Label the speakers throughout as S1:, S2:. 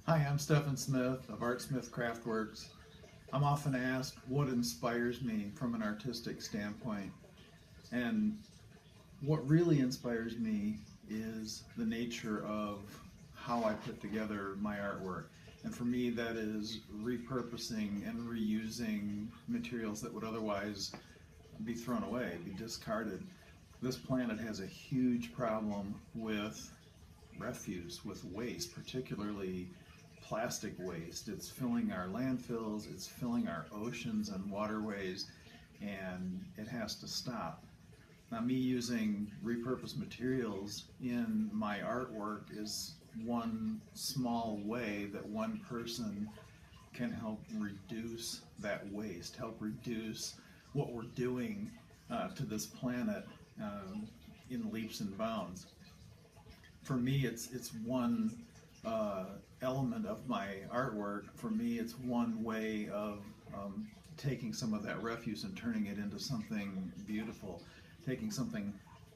S1: Hi, I'm Stephan Smith of Artsmith Craftworks. I'm often asked what inspires me from an artistic standpoint. And what really inspires me is the nature of how I put together my artwork. And for me, that is repurposing and reusing materials that would otherwise be thrown away, be discarded. This planet has a huge problem with refuse, with waste, particularly plastic waste. It's filling our landfills, it's filling our oceans and waterways, and it has to stop. Now, me using repurposed materials in my artwork is one small way that one person can help reduce that waste, help reduce what we're doing to this planet in leaps and bounds. For me, it's one element of my artwork. For me, it's one way of taking some of that refuse and turning it into something beautiful, taking something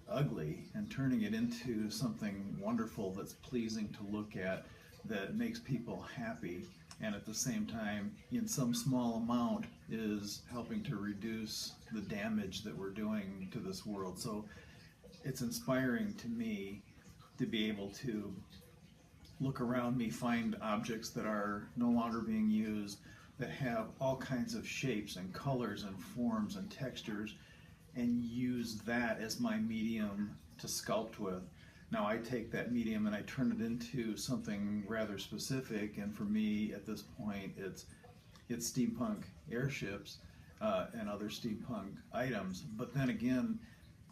S1: ugly and turning it into something wonderful that's pleasing to look at, that makes people happy, and at the same time, in some small amount, is helping to reduce the damage that we're doing to this world. So it's inspiring to me to be able to look around me, find objects that are no longer being used, that have all kinds of shapes and colors and forms and textures, and use that as my medium to sculpt with. Now I take that medium and I turn it into something rather specific, and for me at this point it's steampunk airships and other steampunk items. But then again,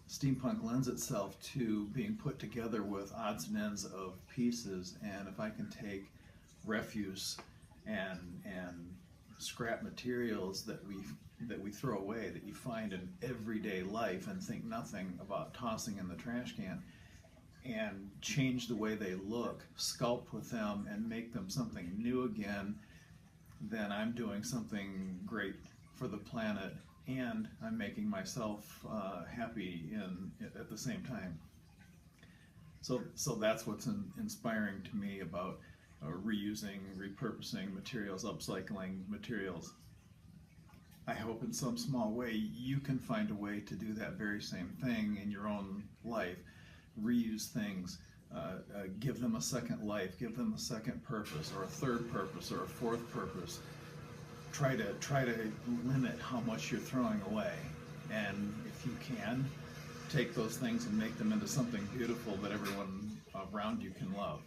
S1: steampunk lends itself to being put together with odds and ends of pieces, and if I can take refuse and scrap materials that we throw away, that you find in everyday life and think nothing about tossing in the trash can, and change the way they look, sculpt with them and make them something new again, then I'm doing something great for the planet, and I'm making myself happy at the same time. So that's what's inspiring to me about reusing, repurposing materials, upcycling materials. I hope in some small way you can find a way to do that very same thing in your own life. Reuse things, give them a second life, give them a second purpose, or a third purpose, or a fourth purpose. Try to limit how much you're throwing away, and if you can, take those things and make them into something beautiful that everyone around you can love.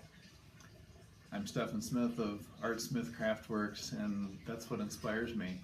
S1: I'm Stephan Smith of Artsmith Craftworks, and that's what inspires me.